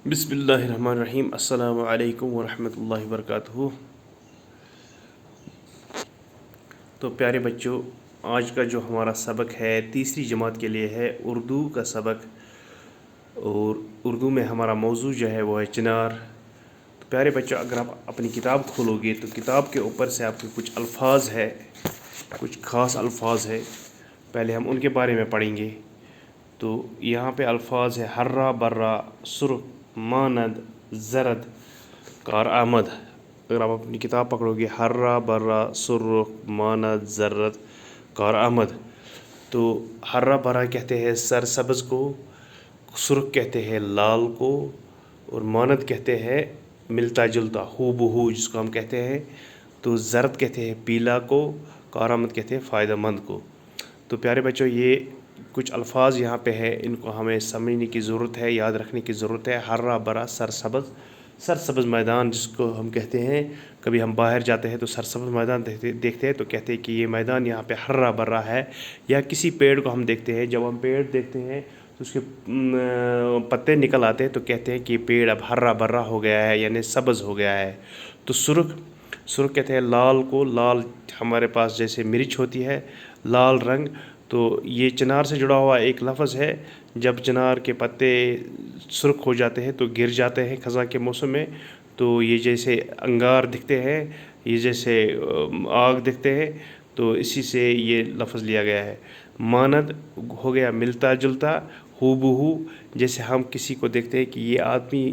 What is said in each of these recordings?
بسم اللہ الرحمن الرحیم۔ السلام علیکم ورحمۃ اللہ وبرکاتہ۔ تو پیارے بچوں، آج کا جو ہمارا سبق ہے تیسری جماعت کے لیے ہے اردو کا سبق، اور اردو میں ہمارا موضوع جو ہے وہ ہے چنار۔ تو پیارے بچوں، اگر آپ اپنی کتاب کھولو گے تو کتاب کے اوپر سے آپ کے کچھ الفاظ ہے، کچھ خاص الفاظ ہے، پہلے ہم ان کے بارے میں پڑھیں گے۔ تو یہاں پہ الفاظ ہے ہرا برا، سرخ، ماند، زرد، کارآمد۔ اگر آپ اپنی کتاب پکڑو گے، ہرا برا، سرخ، ماند، زرد، کارآمد، تو ہرا برا کہتے ہیں سرسبز کو، سرخ کہتے ہیں لال کو، اور ماند کہتے ہیں ملتا جلتا، ہو بہو جس کو ہم کہتے ہیں، تو زرد کہتے ہیں پیلا کو، کارآمد کہتے ہیں فائدہ مند کو۔ تو پیارے بچوں، یہ کچھ الفاظ یہاں پہ ہے، ان کو ہمیں سمجھنے کی ضرورت ہے، یاد رکھنے کی ضرورت ہے۔ ہرا برا، سرسبز، سرسبز میدان جس کو ہم کہتے ہیں، کبھی ہم باہر جاتے ہیں تو سرسبز میدان دیکھتے ہیں تو کہتے ہیں کہ یہ میدان یہاں پہ ہرا برا ہے۔ یا کسی پیڑ کو ہم دیکھتے ہیں، جب ہم پیڑ دیکھتے ہیں تو اس کے پتے نکل آتے ہیں تو کہتے ہیں کہ یہ پیڑ اب ہرا برا ہو گیا ہے، یعنی سبز ہو گیا ہے۔ تو سرخ، سرخ کہتے ہیں لال کو، لال ہمارے پاس جیسے مرچ ہوتی ہے، لال رنگ، تو یہ چنار سے جڑا ہوا ایک لفظ ہے۔ جب چنار کے پتے سرخ ہو جاتے ہیں تو گر جاتے ہیں خزاں کے موسم میں، تو یہ جیسے انگار دکھتے ہیں، یہ جیسے آگ دکھتے ہیں، تو اسی سے یہ لفظ لیا گیا ہے۔ ماند ہو گیا ملتا جلتا، ہو بہو جیسے ہم کسی کو دیکھتے ہیں کہ یہ آدمی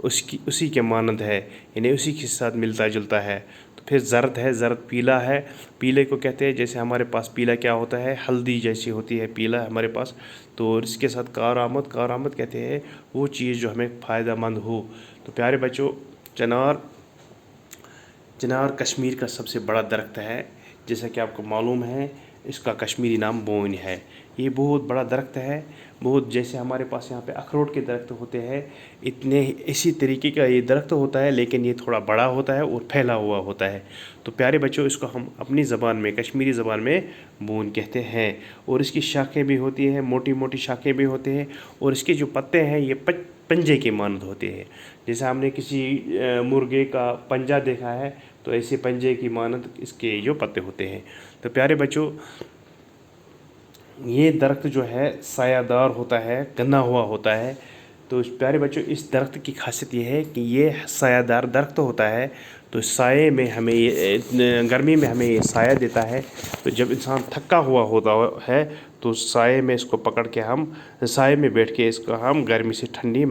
اسی کے مانند ہے، یعنی اسی کے ساتھ ملتا جلتا ہے۔ تو پھر زرد ہے، زرد پیلا ہے، پیلے کو کہتے ہیں جیسے ہمارے پاس پیلا کیا ہوتا ہے، ہلدی جیسی ہوتی ہے پیلا ہمارے پاس۔ تو اس کے ساتھ کارآمد، کارآمد کہتے ہیں وہ چیز جو ہمیں فائدہ مند ہو۔ تو پیارے بچوں، چنار، چنار کشمیر کا سب سے بڑا درخت ہے، جیسا کہ آپ کو معلوم ہے، اس کا کشمیری نام بون ہے۔ یہ بہت بڑا درخت ہے، بہت جیسے ہمارے پاس یہاں پہ اخروٹ کے درخت ہوتے ہیں، اتنے اسی طریقے کا یہ درخت ہوتا ہے، لیکن یہ تھوڑا بڑا ہوتا ہے اور پھیلا ہوا ہوتا ہے۔ تو پیارے بچوں، اس کو ہم اپنی زبان میں، کشمیری زبان میں بون کہتے ہیں، اور اس کی شاخیں بھی ہوتی ہیں، موٹی موٹی شاخیں بھی ہوتے ہیں، اور اس کے جو پتے ہیں یہ پنجے کے مانند ہوتے ہیں۔ جیسے ہم نے کسی مرغے کا پنجہ دیکھا ہے، تو ایسے پنجے کی مانند اس کے جو پتے ہوتے ہیں۔ تو پیارے بچوں، یہ درخت جو ہے سایہ دار ہوتا ہے، گنا ہوا ہوتا ہے۔ تو پیارے بچوں، اس درخت کی خاصیت یہ ہے کہ یہ سایہ دار درخت ہوتا ہے، تو سائے میں ہمیں گرمی میں ہمیں یہ سایہ دیتا ہے۔ تو جب انسان تھکا ہوا ہوتا ہے تو سائے میں اس کو پکڑ کے ہم، سائے میں بیٹھ کے اس کو ہم گرمی سے ٹھنڈی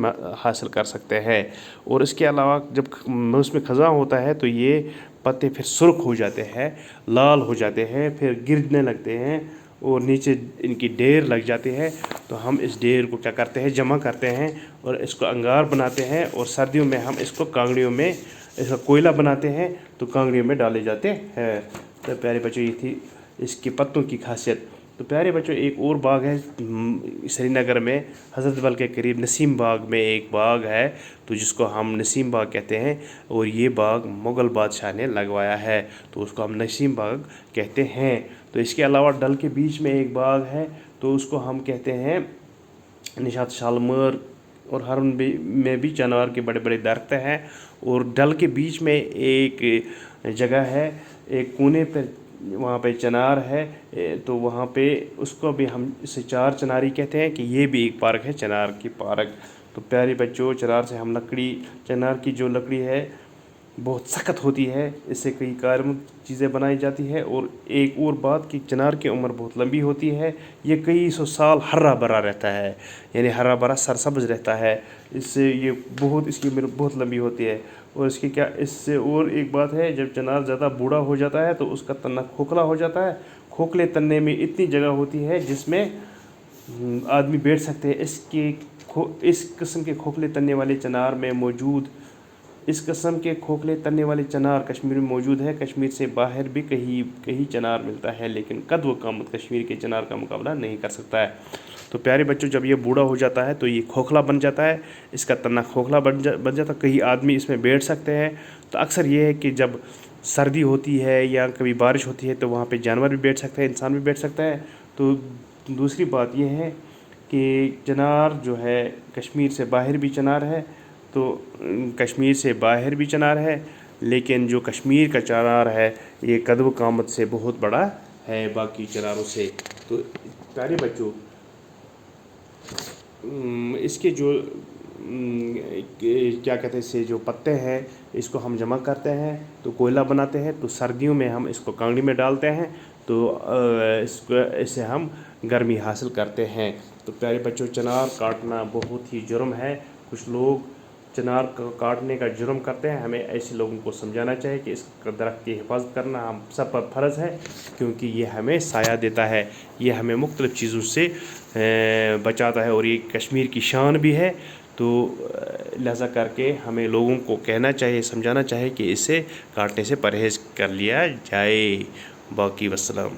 حاصل کر سکتے ہیں۔ اور اس کے علاوہ جب موسم خزاں ہوتا ہے تو یہ پتے پھر سرخ ہو جاتے ہیں، لال ہو جاتے ہیں، پھر گرنے لگتے ہیں، اور نیچے ان کی ڈیر لگ جاتے ہیں۔ تو ہم اس ڈیر کو کیا کرتے ہیں، جمع کرتے ہیں اور اس کو انگار بناتے ہیں، اور سردیوں میں ہم اس کو کانگڑیوں میں، اس کا کوئلہ بناتے ہیں تو کانگڑیوں میں ڈالے جاتے ہیں۔ تو پیارے بچوں، یہ تھی اس کے پتوں کی خاصیت۔ تو پیارے بچوں، ایک اور باغ ہے سری نگر میں، حضرت بل کے قریب نسیم باغ میں ایک باغ ہے، تو جس کو ہم نسیم باغ کہتے ہیں، اور یہ باغ مغل بادشاہ نے لگوایا ہے، تو اس کو ہم نسیم باغ کہتے ہیں۔ تو اس کے علاوہ ڈل کے بیچ میں ایک باغ ہے، تو اس کو ہم کہتے ہیں نشاط شالمر، اور ہرن میں بھی چنار کے بڑے بڑے درخت ہیں۔ اور ڈل کے بیچ میں ایک جگہ ہے، ایک کونے پہ، وہاں پہ چنار ہے، تو وہاں پہ اس کو بھی ہم اسے چار چناری کہتے ہیں، کہ یہ بھی ایک پارک ہے، چنار کی پارک۔ تو پیارے بچوں، چنار سے ہم لکڑی، چنار کی جو لکڑی ہے بہت سخت ہوتی ہے، اس سے کئی کارآمد چیزیں بنائی جاتی ہے۔ اور ایک اور بات کہ چنار کی عمر بہت لمبی ہوتی ہے، یہ کئی سو سال ہرا بھرا رہتا ہے، یعنی ہرا بھرا سرسبز رہتا ہے، اس سے یہ بہت، اس کی عمر بہت لمبی ہوتی ہے۔ اور اس کی کیا، اس سے اور ایک بات ہے، جب چنار زیادہ بوڑھا ہو جاتا ہے تو اس کا تنا کھوکھلا ہو جاتا ہے، کھوکھلے تنے میں اتنی جگہ ہوتی ہے جس میں آدمی بیٹھ سکتے ہیں۔ اس قسم کے کھوکھلے تنے والے چنار میں موجود، اس قسم کے کھوکھلے تنے والے چنار کشمیر میں موجود ہے۔ کشمیر سے باہر بھی کہیں چنار ملتا ہے، لیکن قد و قامت کشمیر کے چنار کا مقابلہ نہیں کر سکتا ہے۔ تو پیارے بچوں، جب یہ بوڑھا ہو جاتا ہے تو یہ کھوکھلا بن جاتا ہے، اس کا تنا کھوکھلا بن جاتا ہے، کئی آدمی اس میں بیٹھ سکتے ہیں۔ تو اکثر یہ ہے کہ جب سردی ہوتی ہے یا کبھی بارش ہوتی ہے تو وہاں پہ جانور بھی بیٹھ سکتے ہیں، انسان بھی بیٹھ سکتا ہے۔ تو دوسری بات یہ ہے کہ چنار جو ہے کشمیر سے باہر بھی چنار ہے، تو کشمیر سے باہر بھی چنار ہے، لیکن جو کشمیر کا چنار ہے یہ قد و قامت سے بہت بڑا ہے باقی چناروں سے۔ تو پیارے بچوں، اس کے جو کیا کہتے ہیں اسے جو پتے ہیں اس کو ہم جمع کرتے ہیں تو کوئلہ بناتے ہیں، تو سردیوں میں ہم اس کو کانگڑی میں ڈالتے ہیں تو اس سے ہم گرمی حاصل کرتے ہیں۔ تو پیارے بچوں، چنار کاٹنا بہت ہی جرم ہے۔ کچھ لوگ چنار کاٹنے کا جرم کرتے ہیں، ہمیں ایسے لوگوں کو سمجھانا چاہیے کہ اس درخت کی حفاظت کرنا ہم سب پر فرض ہے، کیونکہ یہ ہمیں سایہ دیتا ہے، یہ ہمیں مختلف چیزوں سے بچاتا ہے اور یہ کشمیر کی شان بھی ہے۔ تو لہذا کر کے ہمیں لوگوں کو کہنا چاہیے، سمجھانا چاہیے کہ اسے کاٹنے سے پرہیز کر لیا جائے۔ باقی والسلام۔